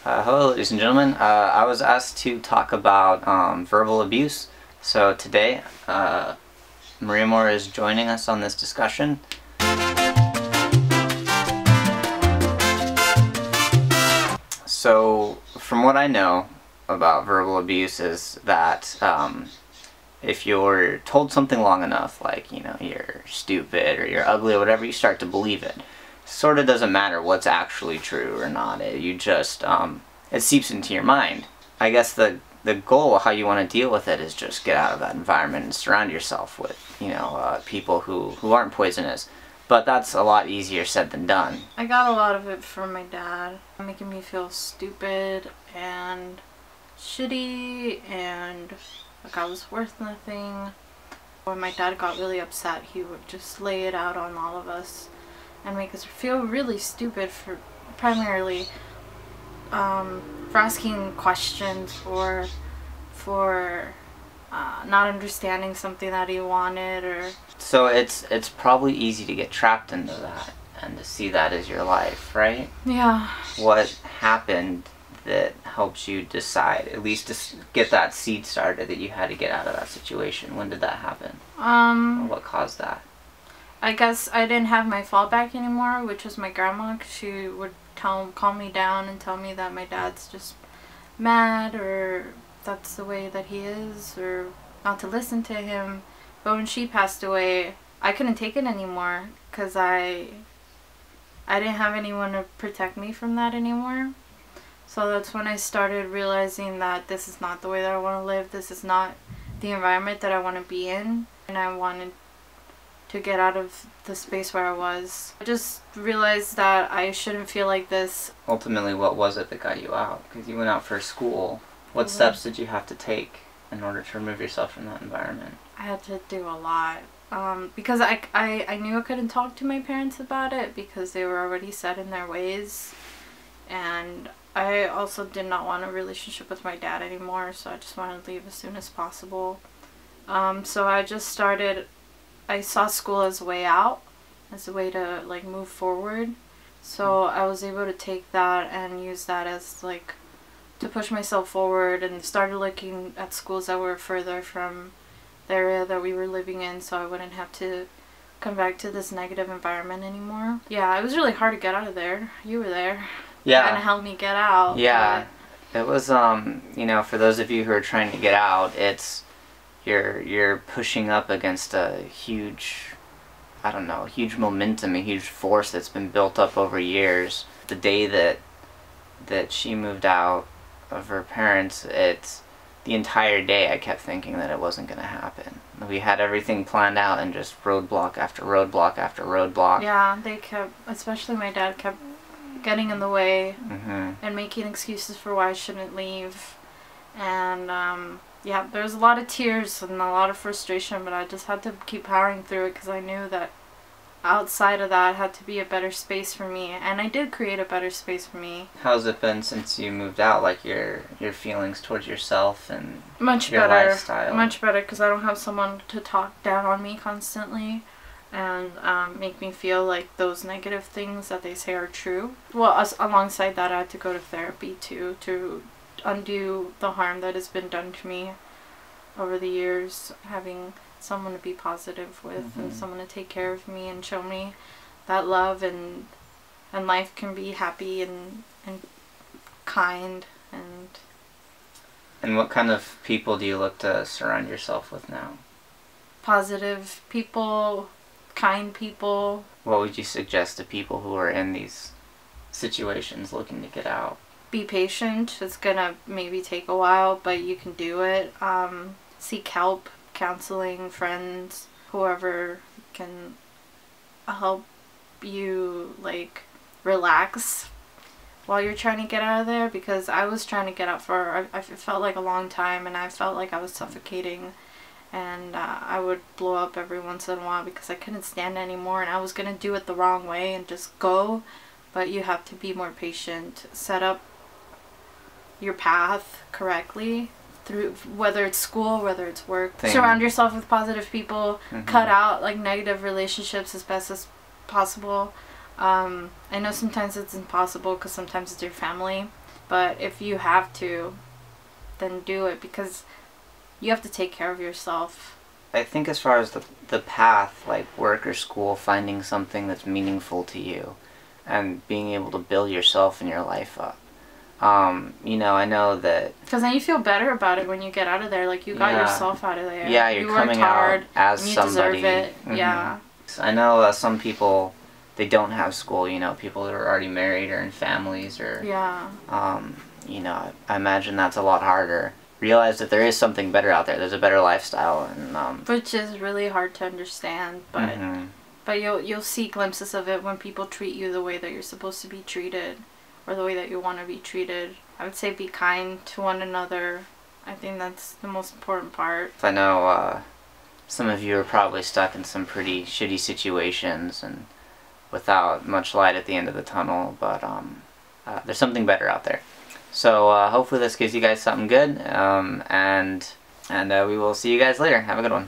Hello, ladies and gentlemen. I was asked to talk about verbal abuse. So today, Mariamor is joining us on this discussion. So, from what I know about verbal abuse is that if you're told something long enough, like, you know, you're stupid or you're ugly or whatever, you start to believe it. Sort of doesn't matter what's actually true or not. You just, it seeps into your mind. I guess the goal, how you want to deal with it, is just get out of that environment and surround yourself with, you know, people who aren't poisonous. But that's a lot easier said than done. I got a lot of it from my dad, making me feel stupid and shitty and like I was worth nothing. When my dad got really upset, he would just lay it out on all of us and make us feel really stupid for primarily for asking questions or for not understanding something that he wanted. Or so it's probably easy to get trapped into that and to see that as your life, right? Yeah. What happened that helped you decide, at least to get that seed started, that you had to get out of that situation? When did that happen? Or what caused that? I guess I didn't have my fallback anymore, which was my grandma, 'cause she would calm me down and tell me that my dad's just mad, or that's the way that he is, or not to listen to him. But when she passed away, I couldn't take it anymore, because I didn't have anyone to protect me from that anymore. So that's when I started realizing that this is not the way that I want to live. This is not the environment that I want to be in. And I wanted to get out of the space where I was. I just realized that I shouldn't feel like this. Ultimately, what was it that got you out? Because you went out for school. What steps did you have to take in order to remove yourself from that environment? I had to do a lot. Because I knew I couldn't talk to my parents about it because they were already set in their ways. And I also did not want a relationship with my dad anymore, so I just wanted to leave as soon as possible. So I just started, I saw school as a way out, as a way to like move forward. So I was able to take that and use that as like to push myself forward, and started looking at schools that were further from the area that we were living in, so I wouldn't have to come back to this negative environment anymore. Yeah, it was really hard to get out of there. You were there. Yeah. Trying to help me get out. Yeah. It was, you know, for those of you who are trying to get out, it's, you're pushing up against a huge, I don't know, huge momentum, a huge force that's been built up over years. The day that she moved out of her parents, it's the entire day I kept thinking that it wasn't going to happen. We had everything planned out and just roadblock after roadblock after roadblock. Yeah, they kept, especially my dad, kept getting in the way and making excuses for why I shouldn't leave. And yeah, there was a lot of tears and a lot of frustration, but I just had to keep powering through it because I knew that outside of that had to be a better space for me, and I did create a better space for me. How's it been since you moved out, like your feelings towards yourself and much your better lifestyle? Much better, because I don't have someone to talk down on me constantly and make me feel like those negative things that they say are true. Well, alongside that, I had to go to therapy too, to undo the harm that has been done to me over the years. Having someone to be positive with and someone to take care of me and show me that love and life can be happy and kind. And what kind of people do you look to surround yourself with now? Positive people, kind people. What would you suggest to people who are in these situations looking to get out? Be patient. It's gonna maybe take a while, but you can do it. Seek help, counseling, friends, whoever can help you like relax while you're trying to get out of there, because I was trying to get out for, I felt like a long time, and I felt like I was suffocating, and I would blow up every once in a while because I couldn't stand it anymore, and I was gonna do it the wrong way and just go. But you have to be more patient, set up your path correctly, through whether it's school, whether it's work. Surround yourself with positive people. Cut out like negative relationships as best as possible. I know sometimes it's impossible because sometimes it's your family, But if you have to, then do it, because you have to take care of yourself. I think as far as the path, like work or school, finding something that's meaningful to you and being able to build yourself and your life up. You know, I know that... Because then you feel better about it when you get out of there. Like, you got yourself out of there. Yeah, you're coming out as and you somebody. deserve it. Mm-hmm. Yeah. I know some people, they don't have school, you know, people that are already married or in families or... Yeah. You know, I imagine that's a lot harder. Realize that there is something better out there. There's a better lifestyle, and which is really hard to understand, but mm-hmm. but you'll see glimpses of it when people treat you the way that you're supposed to be treated, or the way that you want to be treated. I would say be kind to one another. I think that's the most important part. I know some of you are probably stuck in some pretty shitty situations and without much light at the end of the tunnel, but there's something better out there. So hopefully this gives you guys something good, and we will see you guys later. Have a good one.